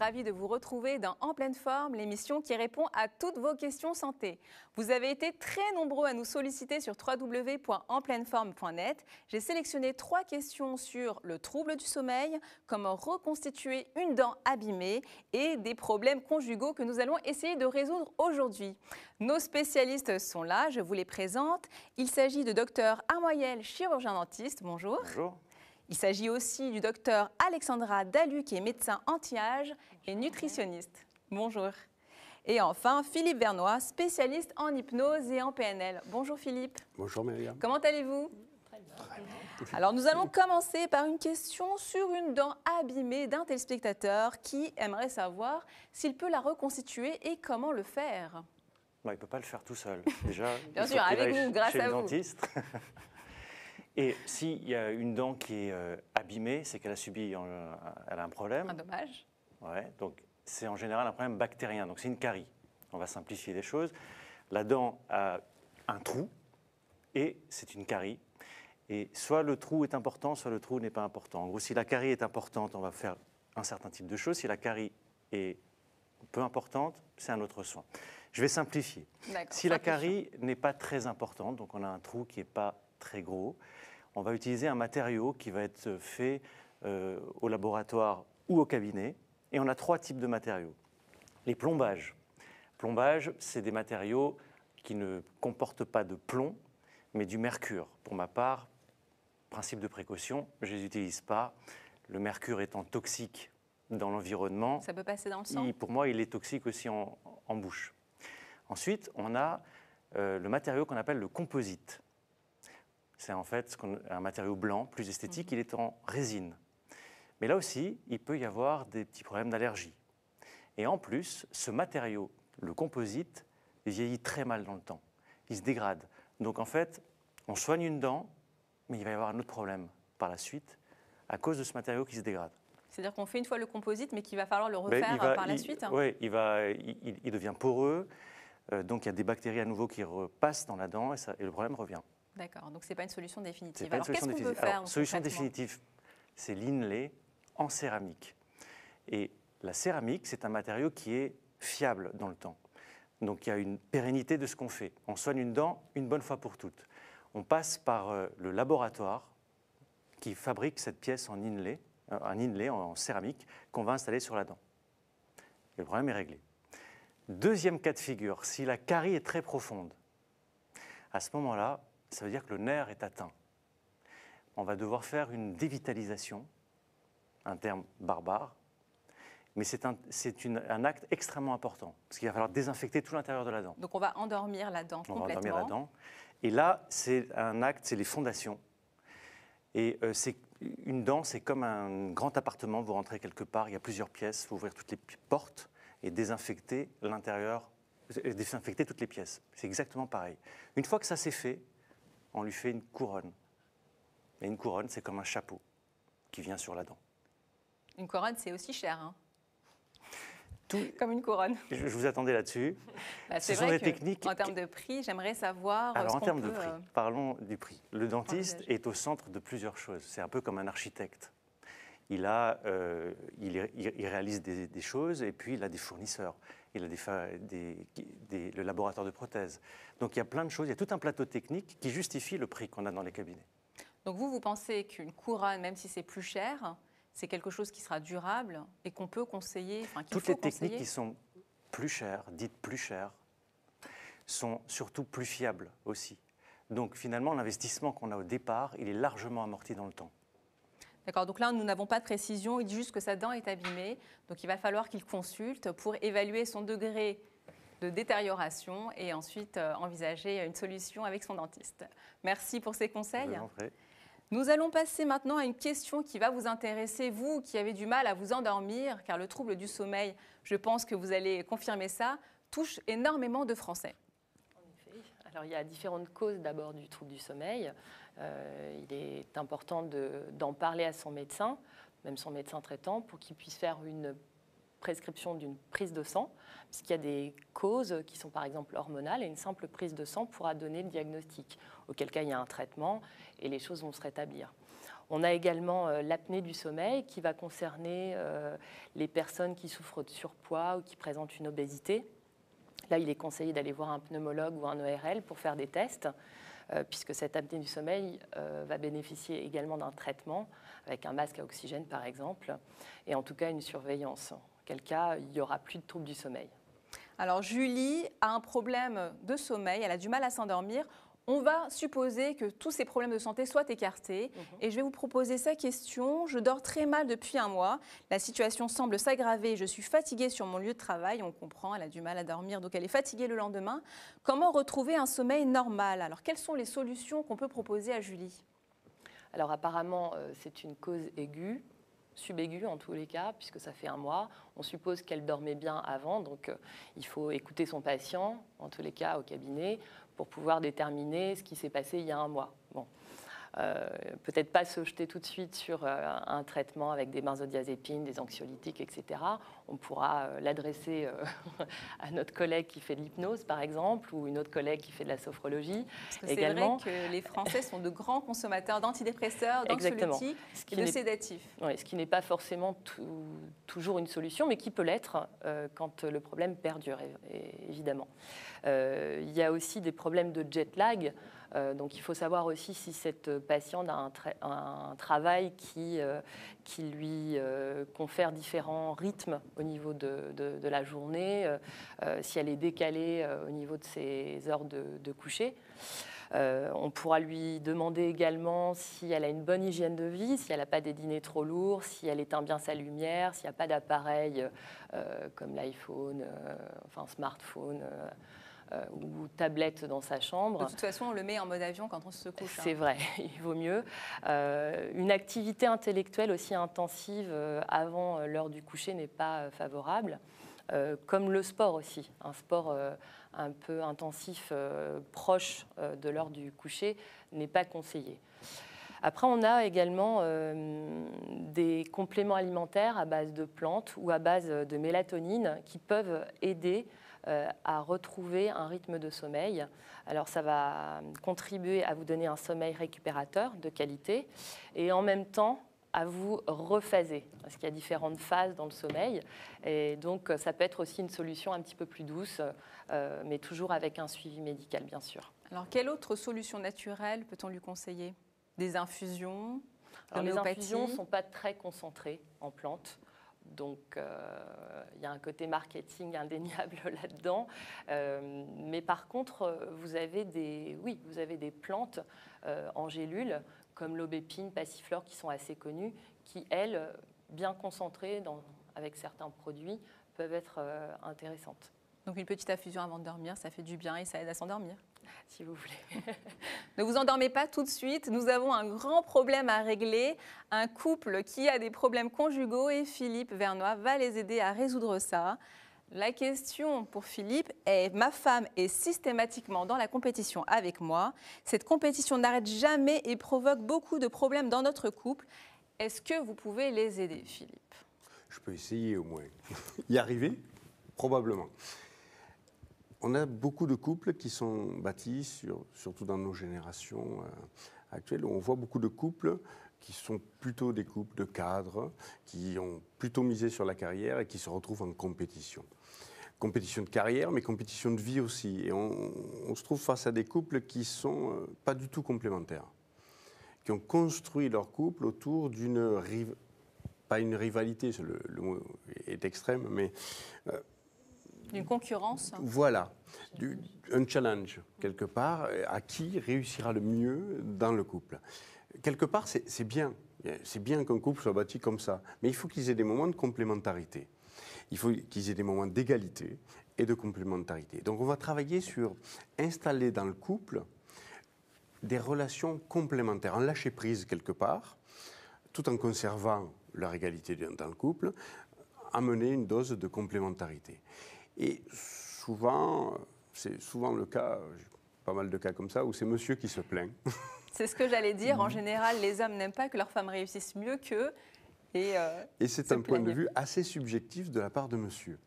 ravie de vous retrouver dans En pleine forme, l'émission qui répond à toutes vos questions santé. Vous avez été très nombreux à nous solliciter sur www.enpleineforme.net. J'ai sélectionné 3 questions sur le trouble du sommeil, comment reconstituer une dent abîmée et des problèmes conjugaux que nous allons essayer de résoudre aujourd'hui. Nos spécialistes sont là, je vous les présente. Il s'agit de Dr Armoyel, chirurgien dentiste. Bonjour. Bonjour. Il s'agit aussi du docteur Alexandra Dalu, qui est médecin anti-âge et nutritionniste. Bonjour. Et enfin, Philippe Vernois, spécialiste en hypnose et en PNL. Bonjour Philippe. Bonjour Myriam. Comment allez-vous? Très bien. Alors nous allons commencer par une question sur une dent abîmée d'un téléspectateur qui aimerait savoir s'il peut la reconstituer et comment le faire. Non, il ne peut pas le faire tout seul. Déjà, Bien sûr, avec vous, grâce chez à le vous. dentiste. Et s'il y a une dent qui est abîmée, c'est qu'elle a subi elle a un problème. Un dommage. Ouais, donc c'est en général un problème bactérien, donc c'est une carie. On va simplifier les choses. La dent a un trou et c'est une carie. Et soit le trou est important, soit le trou n'est pas important. En gros, si la carie est importante, on va faire un certain type de choses. Si la carie est peu importante, c'est un autre soin. Je vais simplifier. Si la carie n'est pas très importante, donc on a un trou qui n'est pas très gros, on va utiliser un matériau qui va être fait au laboratoire ou au cabinet. Et on a 3 types de matériaux. Les plombages. Plombages, c'est des matériaux qui ne comportent pas de plomb, mais du mercure. Pour ma part, principe de précaution, je ne les utilise pas. Le mercure étant toxique dans l'environnement. Ça peut passer dans le sang? Pour moi, il est toxique aussi en bouche. Ensuite, on a le matériau qu'on appelle le composite. C'est en fait un matériau blanc, plus esthétique, il est en résine. Mais là aussi, il peut y avoir des petits problèmes d'allergie. Et en plus, ce matériau, le composite, vieillit très mal dans le temps. Il se dégrade. Donc en fait, on soigne une dent, mais il va y avoir un autre problème par la suite, à cause de ce matériau qui se dégrade. C'est-à-dire qu'on fait une fois le composite, mais qu'il va falloir le refaire par la suite? Oui, il devient poreux, donc il y a des bactéries à nouveau qui repassent dans la dent et le problème revient. D'accord, donc ce n'est pas une solution définitive. Alors qu'est-ce qu'on peut faire? Alors, solution définitive, c'est l'inlay en céramique. Et la céramique, c'est un matériau qui est fiable dans le temps. Donc il y a une pérennité de ce qu'on fait. On soigne une dent une bonne fois pour toutes. On passe par le laboratoire qui fabrique cette pièce en inlay, un inlay en céramique qu'on va installer sur la dent. Et le problème est réglé. Deuxième cas de figure, si la carie est très profonde, à ce moment-là, ça veut dire que le nerf est atteint. On va devoir faire une dévitalisation, un terme barbare, mais c'est un acte extrêmement important, parce qu'il va falloir désinfecter tout l'intérieur de la dent. Donc on va endormir la dent complètement. On va endormir la dent. Et là, c'est un acte, c'est les fondations. Et une dent, c'est comme un grand appartement, vous rentrez quelque part, il y a plusieurs pièces, il faut ouvrir toutes les portes et désinfecter l'intérieur, désinfecter toutes les pièces. C'est exactement pareil. Une fois que ça c'est fait, on lui fait une couronne. Et une couronne, c'est comme un chapeau qui vient sur la dent. Une couronne, c'est aussi cher, hein? Comme une couronne. Je vous attendais là-dessus. C'est vrai qu'en termes de prix, j'aimerais savoir. Alors en termes de prix, parlons du prix. Le dentiste est au centre de plusieurs choses. C'est un peu comme un architecte. Il réalise des choses et puis il a des fournisseurs. Il a le laboratoire de prothèses. Donc il y a plein de choses, il y a tout un plateau technique qui justifie le prix qu'on a dans les cabinets. Donc vous pensez qu'une couronne, même si c'est plus cher, c'est quelque chose qui sera durable et qu'on peut conseiller, Toutes les techniques qui sont plus chères, dites plus chères, sont surtout plus fiables aussi. Donc finalement, l'investissement qu'on a au départ, il est largement amorti dans le temps. D'accord, donc là, nous n'avons pas de précision. Il dit juste que sa dent est abîmée. Donc il va falloir qu'il consulte pour évaluer son degré de détérioration et ensuite envisager une solution avec son dentiste. Merci pour ces conseils. Je vous en prie. Nous allons passer maintenant à une question qui va vous intéresser, vous qui avez du mal à vous endormir, car le trouble du sommeil, je pense que vous allez confirmer ça, touche énormément de Français. En effet. Alors, il y a différentes causes d'abord du trouble du sommeil. Il est important d'en parler à son médecin, même son médecin traitant, pour qu'il puisse faire une prescription d'une prise de sang, puisqu'il y a des causes qui sont par exemple hormonales et une simple prise de sang pourra donner le diagnostic, auquel cas il y a un traitement et les choses vont se rétablir. On a également l'apnée du sommeil qui va concerner les personnes qui souffrent de surpoids ou qui présentent une obésité. Là, il est conseillé d'aller voir un pneumologue ou un ORL pour faire des tests, puisque cette apnée du sommeil va bénéficier également d'un traitement avec un masque à oxygène, par exemple, et en tout cas une surveillance. En quel cas, il n'y aura plus de troubles du sommeil. Alors, Julie a un problème de sommeil, elle a du mal à s'endormir. On va supposer que tous ces problèmes de santé soient écartés. Et je vais vous proposer sa question. Je dors très mal depuis un mois. La situation semble s'aggraver. Je suis fatiguée sur mon lieu de travail. On comprend, elle a du mal à dormir, donc elle est fatiguée le lendemain. Comment retrouver un sommeil normal? Alors, quelles sont les solutions qu'on peut proposer à Julie? Alors, apparemment, c'est une cause aiguë, subaiguë en tous les cas, puisque ça fait un mois. On suppose qu'elle dormait bien avant, donc il faut écouter son patient, en tous les cas au cabinet, pour pouvoir déterminer ce qui s'est passé il y a un mois. Bon. Peut-être pas se jeter tout de suite sur un traitement avec des benzodiazépines, des anxiolytiques, etc. On pourra l'adresser à notre collègue qui fait de l'hypnose, par exemple, ou une autre collègue qui fait de la sophrologie. Parce que c'est vrai que les Français sont de grands consommateurs d'antidépresseurs, d'anxiolytiques et de sédatifs. Oui, ce qui n'est pas forcément toujours une solution, mais qui peut l'être quand le problème perdure, évidemment. Il y a aussi des problèmes de jet lag. Donc il faut savoir aussi si cette patiente a un travail qui lui confère différents rythmes au niveau de la journée, si elle est décalée au niveau de ses heures de coucher. On pourra lui demander également si elle a une bonne hygiène de vie, si elle n'a pas des dîners trop lourds, si elle éteint bien sa lumière, s'il n'y a pas d'appareil comme l'iPhone, enfin smartphone, ou tablette dans sa chambre. De toute façon, on le met en mode avion quand on se couche. C'est vrai, il vaut mieux. Une activité intellectuelle aussi intensive avant l'heure du coucher n'est pas favorable, comme le sport aussi. Un sport un peu intensif, proche de l'heure du coucher, n'est pas conseillé. Après, on a également des compléments alimentaires à base de plantes ou à base de mélatonine qui peuvent aider à retrouver un rythme de sommeil. Alors ça va contribuer à vous donner un sommeil récupérateur de qualité et en même temps à vous rephaser, parce qu'il y a différentes phases dans le sommeil. Et donc ça peut être aussi une solution un petit peu plus douce, mais toujours avec un suivi médical, bien sûr. Alors quelle autre solution naturelle peut-on lui conseiller? Des infusions? Alors, les infusions ne sont pas très concentrées en plantes. Donc, il y a un côté marketing indéniable là-dedans. Mais par contre, vous avez des plantes en gélules, comme l'aubépine, passiflore, qui sont assez connues, qui, elles, bien concentrées avec certains produits, peuvent être intéressantes. Donc, une petite infusion avant de dormir, ça fait du bien et ça aide à s'endormir. Si vous voulez. Ne vous endormez pas tout de suite. Nous avons un grand problème à régler. Un couple qui a des problèmes conjugaux et Philippe Vernoy va les aider à résoudre ça. La question pour Philippe est: ma femme est systématiquement dans la compétition avec moi. Cette compétition n'arrête jamais et provoque beaucoup de problèmes dans notre couple. Est-ce que vous pouvez les aider, Philippe? Je peux essayer au moins. Y arriver? Probablement. On a beaucoup de couples qui sont bâtis, surtout dans nos générations actuelles, où on voit beaucoup de couples qui sont plutôt des couples de cadres, qui ont plutôt misé sur la carrière et qui se retrouvent en compétition. Compétition de carrière, mais compétition de vie aussi. Et on se trouve face à des couples qui ne sont pas du tout complémentaires, qui ont construit leur couple autour d'une pas une rivalité, le mot est extrême, mais... D'une concurrence. Voilà, un challenge, quelque part, à qui réussira le mieux dans le couple. Quelque part, c'est bien qu'un couple soit bâti comme ça, mais il faut qu'ils aient des moments de complémentarité. Il faut qu'ils aient des moments d'égalité et de complémentarité. Donc on va travailler sur installer dans le couple des relations complémentaires, un lâcher-prise quelque part, tout en conservant leur égalité dans le couple, amener une dose de complémentarité. Et souvent, c'est souvent le cas, j'ai pas mal de cas comme ça, où c'est monsieur qui se plaint. C'est ce que j'allais dire. En général, les hommes n'aiment pas que leurs femmes réussissent mieux qu'eux. Et c'est un point de vue assez subjectif de la part de monsieur.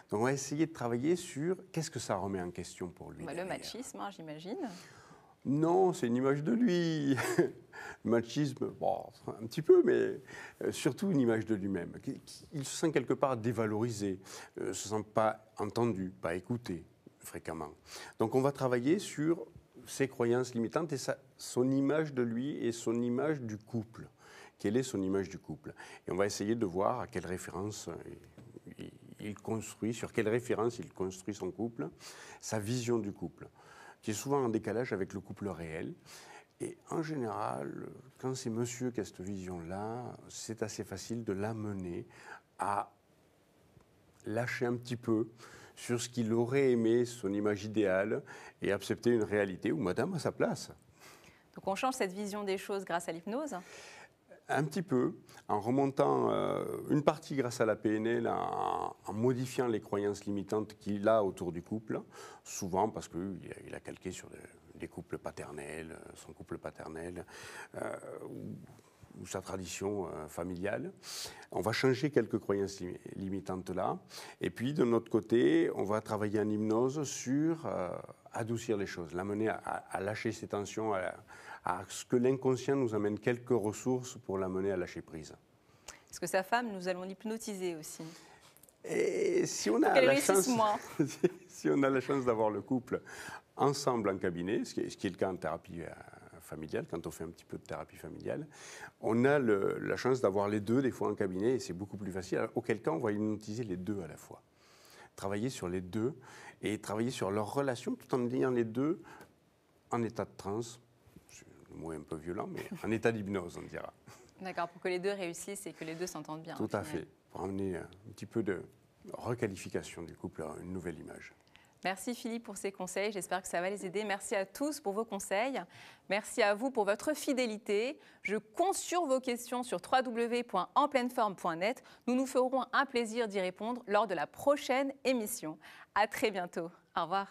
Donc on va essayer de travailler sur qu'est-ce que ça remet en question pour lui. Le machisme, j'imagine. Non, c'est une image de lui. Le machisme, bon, un petit peu, mais surtout une image de lui-même. Il se sent quelque part dévalorisé, ne se sent pas entendu, pas écouté fréquemment. Donc on va travailler sur ses croyances limitantes et son image de lui et son image du couple. Quelle est son image du couple? Et on va essayer de voir à quelle référence il construit, sur quelle référence il construit son couple, sa vision du couple, qui est souvent en décalage avec le couple réel. Et en général, quand c'est monsieur qui a cette vision-là, c'est assez facile de l'amener à lâcher un petit peu sur ce qu'il aurait aimé, son image idéale, et accepter une réalité où madame a sa place. Donc on change cette vision des choses grâce à l'hypnose? Un petit peu, en remontant une partie grâce à la PNL, en modifiant les croyances limitantes qu'il a autour du couple, souvent parce qu'il a calqué sur des couples paternels, son couple paternel, ou sa tradition familiale. On va changer quelques croyances limitantes là. Et puis, de notre côté, on va travailler en hypnose sur adoucir les choses, l'amener à lâcher ses tensions, à ce que l'inconscient nous amène quelques ressources pour l'amener à lâcher prise. Parce que sa femme, nous allons l'hypnotiser aussi. Et si on a la chance, moins. si on a la chance d'avoir le couple ensemble en cabinet, ce qui est le cas en thérapie familiale, quand on fait un petit peu de thérapie familiale, on a la chance d'avoir les deux des fois en cabinet et c'est beaucoup plus facile. Alors, auquel cas, on va hypnotiser les deux à la fois. Travailler sur les deux et travailler sur leur relation tout en ayant les deux en état de transe. Le mot est un peu violent, mais en état d'hypnose, on dira. D'accord, pour que les deux réussissent et que les deux s'entendent bien. Tout à fait, pour amener un petit peu de requalification du couple à une nouvelle image. Merci Philippe pour ces conseils, j'espère que ça va les aider. Merci à tous pour vos conseils. Merci à vous pour votre fidélité. Je compte sur vos questions sur www.enpleineforme.net. Nous nous ferons un plaisir d'y répondre lors de la prochaine émission. À très bientôt. Au revoir.